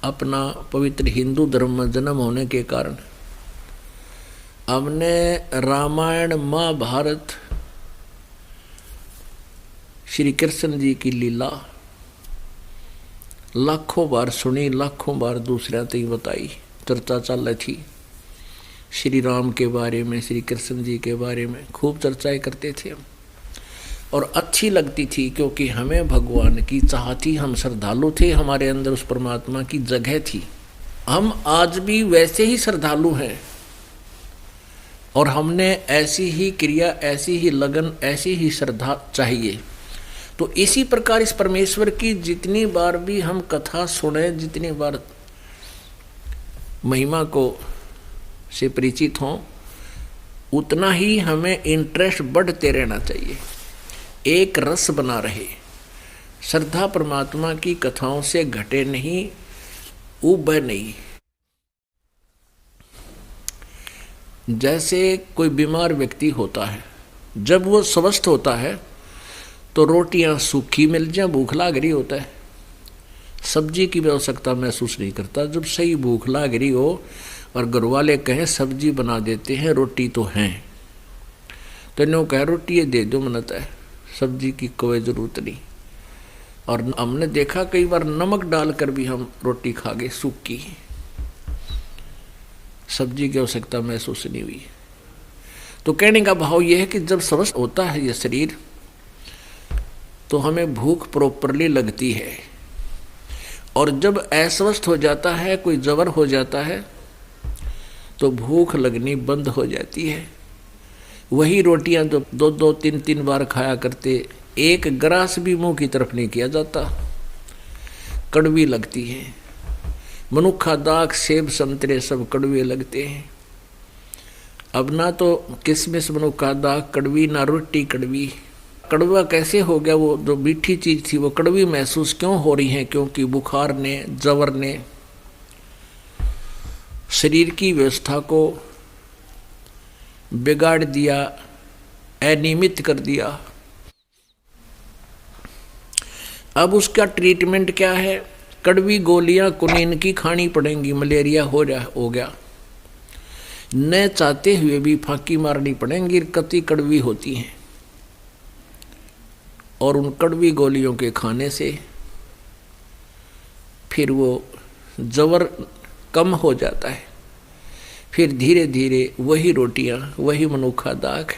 अपना पवित्र हिंदू धर्म में जन्म होने के कारण हमने रामायण महाभारत श्री कृष्ण जी की लीला लाखों बार सुनी, लाखों बार दूसरों तक बताई, चर्चा चल रही थी। श्री राम के बारे में, श्री कृष्ण जी के बारे में खूब चर्चाएं करते थे हम, और अच्छी लगती थी क्योंकि हमें भगवान की चाह थी। हम श्रद्धालु थे, हमारे अंदर उस परमात्मा की जगह थी। हम आज भी वैसे ही श्रद्धालु हैं और हमने ऐसी ही क्रिया, ऐसी ही लगन, ऐसी ही श्रद्धा चाहिए। तो इसी प्रकार इस परमेश्वर की जितनी बार भी हम कथा सुने, जितनी बार महिमा को से परिचित हों, उतना ही हमें इंटरेस्ट बढ़ते रहना चाहिए, एक रस बना रहे। श्रद्धा परमात्मा की कथाओं से घटे नहीं, उबे नहीं। जैसे कोई बीमार व्यक्ति होता है, जब वो स्वस्थ होता है तो रोटियां सूखी मिल जाए, भूख लाग रही होता है, सब्जी की भी आवश्यकता महसूस नहीं करता। जब सही भूख लाग रही हो और घर वाले कहें सब्जी बना देते हैं, रोटी तो हैं, तो इन्हों कहे रोटी ये दे दो, मनता है, सब्जी की कोई ज़रूरत नहीं। और हमने देखा कई बार नमक डालकर भी हम रोटी खा गए सूखी, सब्जी की आवश्यकता महसूस नहीं हुई। तो कहने का भाव यह है कि जब स्वस्थ होता है यह शरीर तो हमें भूख प्रॉपरली लगती है, और जब अस्वस्थ हो जाता है, कोई जबर हो जाता है, तो भूख लगनी बंद हो जाती है। वही रोटियां जो दो दो तीन तीन बार खाया करते, एक ग्रास भी मुंह की तरफ नहीं किया जाता, कड़वी लगती है। मनुखा दाख, सेब, संतरे सब कड़वे लगते हैं। अब ना तो किसमिस मनुखा दाख कड़वी, ना रोटी कड़वी। कड़वा कैसे हो गया? वो जो मीठी चीज थी वो कड़वी महसूस क्यों हो रही है? क्योंकि बुखार ने, जवर ने शरीर की व्यवस्था को बिगाड़ दिया, अनियमित कर दिया। अब उसका ट्रीटमेंट क्या है? कड़वी गोलियां कुनीन की खानी पड़ेंगी, मलेरिया हो गया, न चाहते हुए भी फांकी मारनी पड़ेंगी, कति कड़वी होती हैं। और उन कड़वी गोलियों के खाने से फिर वो जवर कम हो जाता है। फिर धीरे धीरे वही रोटियां, वही मनुखा दाख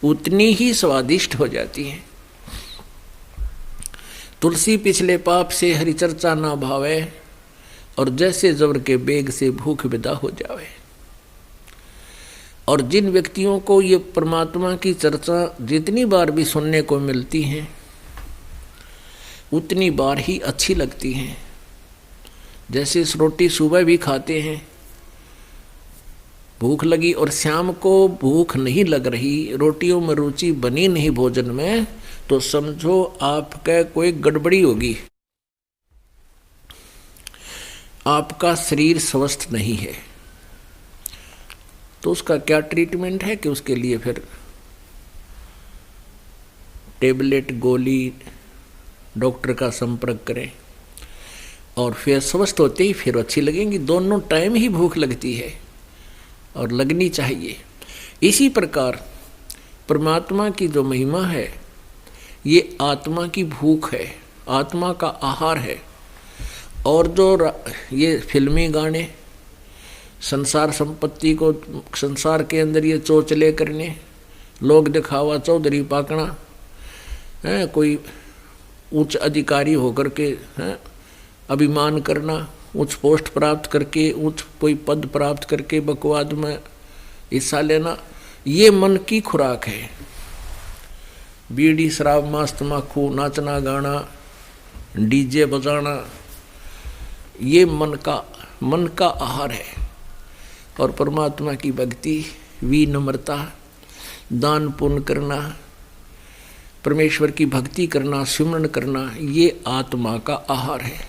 उतनी ही स्वादिष्ट हो जाती हैं। तुलसी पिछले पाप से हरि चर्चा ना भावे, और जैसे जबर के बेग से भूख विदा हो जावे। और जिन व्यक्तियों को ये परमात्मा की चर्चा जितनी बार भी सुनने को मिलती है, उतनी बार ही अच्छी लगती हैं। जैसे इस रोटी सुबह भी खाते हैं, भूख लगी और शाम को भूख नहीं लग रही, रोटियों में रुचि बनी नहीं भोजन में, तो समझो आपका कोई गड़बड़ी होगी, आपका शरीर स्वस्थ नहीं है। तो उसका क्या ट्रीटमेंट है कि उसके लिए फिर टेबलेट, गोली, डॉक्टर का संपर्क करें, और फिर स्वस्थ होते ही फिर अच्छी लगेंगी। दोनों टाइम ही भूख लगती है और लगनी चाहिए। इसी प्रकार परमात्मा की जो महिमा है, ये आत्मा की भूख है, आत्मा का आहार है। और जो ये फिल्मी गाने, संसार संपत्ति को संसार के अंदर ये चोचले करने, लोग दिखावा, चौधरी पाकना है, कोई उच्च अधिकारी होकर के अभिमान करना, उच्च पोस्ट प्राप्त करके, उच्च कोई पद प्राप्त करके बकवाद में हिस्सा लेना, ये मन की खुराक है। बीड़ी, शराब, मांस, तम्बाकू, नाचना गाना, डीजे बजाना, ये मन का आहार है। और परमात्मा की भक्ति, विनम्रता, दान पुण्य करना, परमेश्वर की भक्ति करना, सिमरन करना, ये आत्मा का आहार है।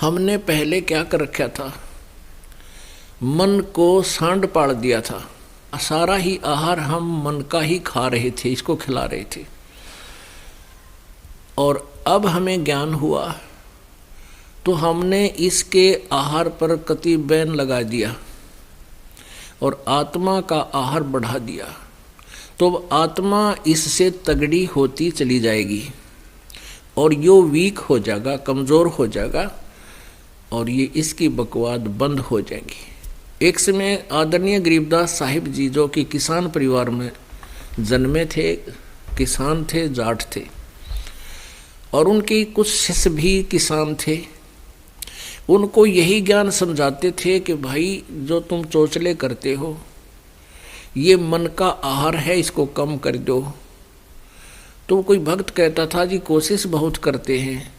हमने पहले क्या कर रखा था? मन को सांड पाड़ दिया था। सारा ही आहार हम मन का ही खा रहे थे, इसको खिला रहे थे। और अब हमें ज्ञान हुआ तो हमने इसके आहार पर कति बैन लगा दिया और आत्मा का आहार बढ़ा दिया, तो अब आत्मा इससे तगड़ी होती चली जाएगी और यो वीक हो जाएगा, कमज़ोर हो जाएगा और ये इसकी बकवाद बंद हो जाएगी। एक समय आदरणीय गरीबदास साहिब जी, जो कि किसान परिवार में जन्मे थे, किसान थे, जाट थे, और उनके कुछ शिष्य भी किसान थे, उनको यही ज्ञान समझाते थे कि भाई जो तुम चोचले करते हो ये मन का आहार है, इसको कम कर दो। तो कोई भक्त कहता था जी कोशिश बहुत करते हैं,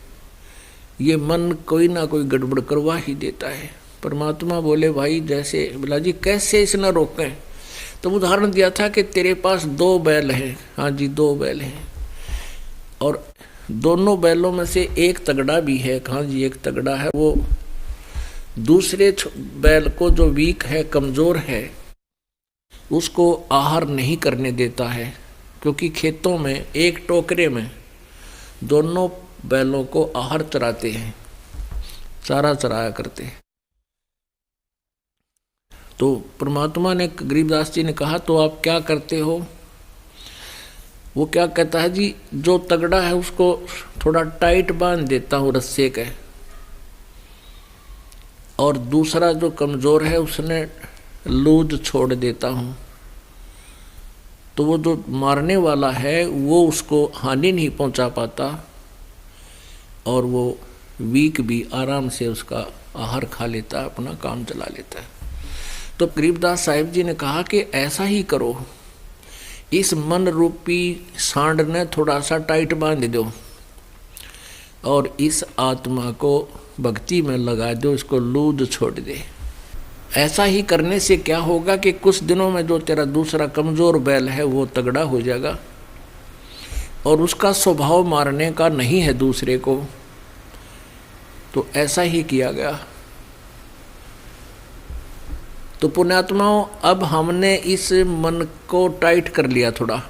ये मन कोई ना कोई गड़बड़ करवा ही देता है। परमात्मा बोले भाई जैसे, बोला जी कैसे इसे न रोकें। तो उदाहरण दिया था कि तेरे पास 2 बैल हैं, हाँ जी 2 बैल हैं, और दोनों बैलों में से एक तगड़ा भी है, हाँ जी एक तगड़ा है, वो दूसरे बैल को जो वीक है, कमज़ोर है, उसको आहार नहीं करने देता है, क्योंकि खेतों में एक टोकरे में दोनों बैलों को आहार चराते हैं, चारा चराया करते हैं। तो परमात्मा ने, गरीबदास जी ने कहा तो आप क्या करते हो? वो क्या कहता है जी, जो तगड़ा है उसको थोड़ा टाइट बांध देता हूँ रस्से के, और दूसरा जो कमज़ोर है उसने लूज छोड़ देता हूँ। तो वो जो मारने वाला है वो उसको हानि नहीं पहुँचा पाता और वो वीक भी आराम से उसका आहार खा लेता है, अपना काम चला लेता है। तो गरीबदास साहिब जी ने कहा कि ऐसा ही करो, इस मन रूपी सांड ने थोड़ा सा टाइट बांध दो और इस आत्मा को भक्ति में लगा दो, इसको लूज छोड़ दे। ऐसा ही करने से क्या होगा कि कुछ दिनों में जो तेरा दूसरा कमज़ोर बैल है वो तगड़ा हो जाएगा और उसका स्वभाव मारने का नहीं है दूसरे को। तो ऐसा ही किया गया। तो पुण्यात्माओं, अब हमने इस मन को टाइट कर लिया थोड़ा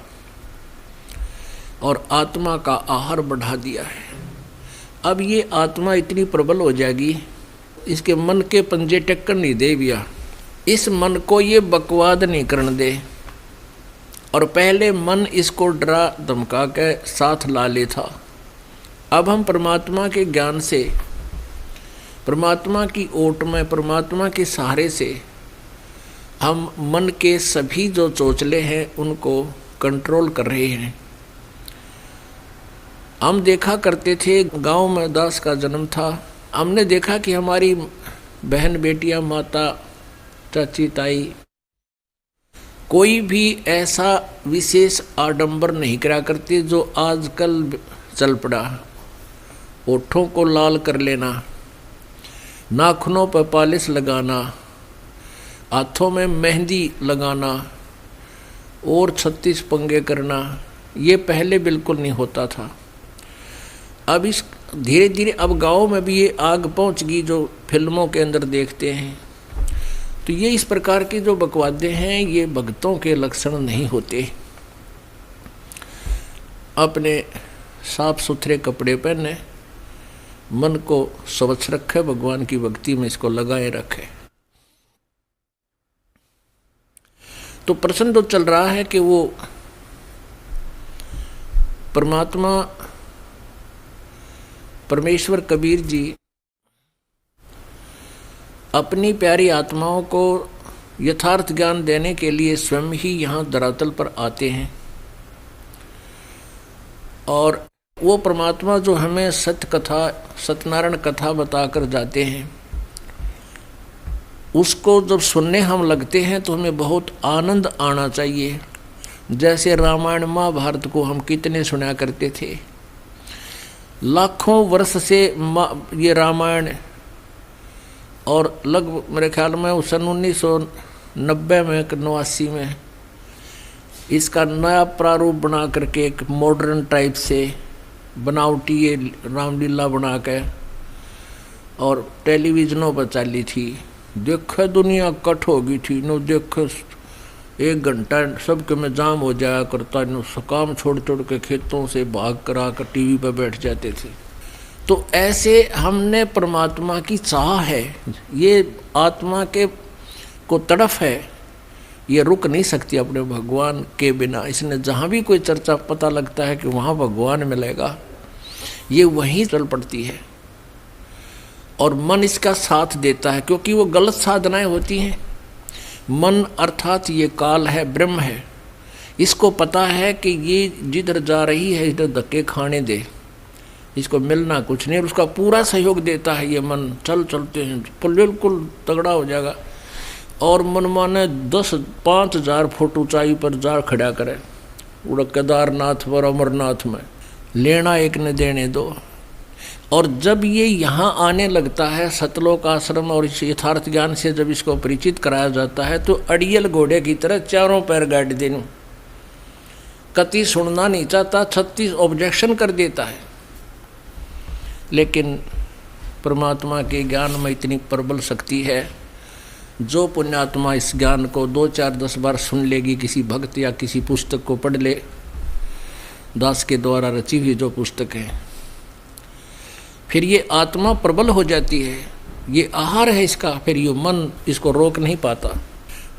और आत्मा का आहार बढ़ा दिया है। अब ये आत्मा इतनी प्रबल हो जाएगी, इसके मन के पंजे टक्कर नहीं दे भैया, इस मन को ये बकवाद नहीं करने दे। और पहले मन इसको डरा धमका के साथ ला ले था। अब हम परमात्मा के ज्ञान से, परमात्मा की ओट में, परमात्मा के सहारे से हम मन के सभी जो चोचले हैं उनको कंट्रोल कर रहे हैं। हम देखा करते थे, गांव में दास का जन्म था, हमने देखा कि हमारी बहन बेटियां, माता, चाची, ताई, कोई भी ऐसा विशेष आडंबर नहीं करा करती जो आजकल चल पड़ा। ओठों को लाल कर लेना, नाखूनों पर पॉलिश लगाना, हाथों में मेहंदी लगाना और 36 पंगे करना, ये पहले बिल्कुल नहीं होता था। अब इस धीरे धीरे अब गाँव में भी ये आग पहुंच गई जो फिल्मों के अंदर देखते हैं। तो ये इस प्रकार की जो बकवादे हैं ये भक्तों के लक्षण नहीं होते। अपने साफ सुथरे कपड़े पहने, मन को स्वच्छ रखे, भगवान की भक्ति में इसको लगाए रखे। तो प्रश्न तो चल रहा है कि वो परमात्मा, परमेश्वर कबीर जी अपनी प्यारी आत्माओं को यथार्थ ज्ञान देने के लिए स्वयं ही यहाँ धरातल पर आते हैं और वो परमात्मा जो हमें सत्य कथा, सत्यनारायण कथा बताकर जाते हैं, उसको जब सुनने हम लगते हैं तो हमें बहुत आनंद आना चाहिए। जैसे रामायण महाभारत को हम कितने सुना करते थे, लाखों वर्ष से ये रामायण, और लगभग मेरे ख्याल में सन 1990 में 89 में इसका नया प्रारूप बना करके एक मॉडर्न टाइप से बनावटी ये रामलीला बना के और टेलीविज़नों पर चली थी। देखे दुनिया कट हो गई थी, नो देखे 1 घंटा सबके में जाम हो जाया करता, नो काम छोड़ छोड़ के खेतों से भाग कर आकर टीवी पर बैठ जाते थे। तो ऐसे हमने परमात्मा की चाह है, ये आत्मा के को तड़फ है, ये रुक नहीं सकती अपने भगवान के बिना। इसने जहाँ भी कोई चर्चा पता लगता है कि वहाँ भगवान मिलेगा, ये वहीं चल पड़ती है और मन इसका साथ देता है, क्योंकि वो गलत साधनाएं होती हैं। मन अर्थात ये काल है, ब्रह्म है, इसको पता है कि ये जिधर जा रही है इधर धक्के खाने दे, इसको मिलना कुछ नहीं, और उसका पूरा सहयोग देता है ये मन। चलते हैं बिल्कुल तगड़ा हो जाएगा, और मन माने 5,000 फुट ऊंचाई पर जा खड़ा करे, उड़ केदारनाथ पर अमरनाथ में, लेना एक ने देने दो। और जब ये यहाँ आने लगता है सतलोक आश्रम और इस यथार्थ ज्ञान से जब इसको परिचित कराया जाता है, तो अड़ियल घोड़े की तरह चारों पैर गाड़ देने, कति सुनना नहीं चाहता, 36 ऑब्जेक्शन कर देता है। लेकिन परमात्मा के ज्ञान में इतनी प्रबल शक्ति है, जो पुण्यात्मा इस ज्ञान को 2, 4, 10 बार सुन लेगी, किसी भक्त या किसी पुस्तक को पढ़ ले, दास के द्वारा रची हुई जो पुस्तक है, फिर ये आत्मा प्रबल हो जाती है, ये आहार है इसका, फिर ये मन इसको रोक नहीं पाता।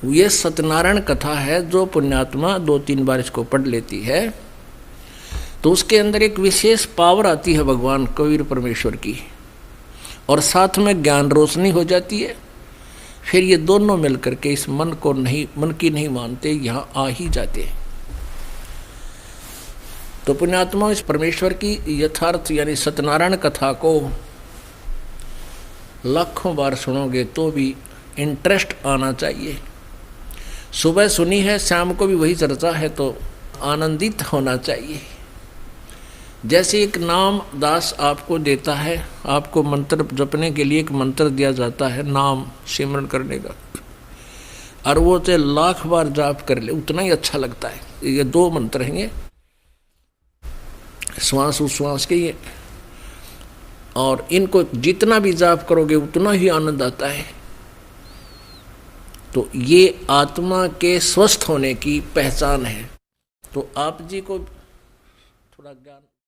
ये सत्यनारायण कथा है, जो पुण्यात्मा 2-3 बार इसको पढ़ लेती है तो उसके अंदर एक विशेष पावर आती है भगवान कबीर परमेश्वर की, और साथ में ज्ञान रोशनी हो जाती है। फिर ये दोनों मिलकर के इस मन की नहीं मानते, यहाँ आ ही जाते हैं। तो पुण्यात्मा इस परमेश्वर की यथार्थ यानी सत्यनारायण कथा को लाखों बार सुनोगे तो भी इंटरेस्ट आना चाहिए। सुबह सुनी है, शाम को भी वही चर्चा है, तो आनंदित होना चाहिए। जैसे एक नाम दास आपको देता है, आपको मंत्र जपने के लिए एक मंत्र दिया जाता है, नाम सिमरन करने का, और वो चाहे 1,00,000 बार जाप कर ले उतना ही अच्छा लगता है। ये 2 मंत्र हैं, ये श्वास उश्वास के ये, और इनको जितना भी जाप करोगे उतना ही आनंद आता है। तो ये आत्मा के स्वस्थ होने की पहचान है। तो आप जी को थोड़ा ज्ञान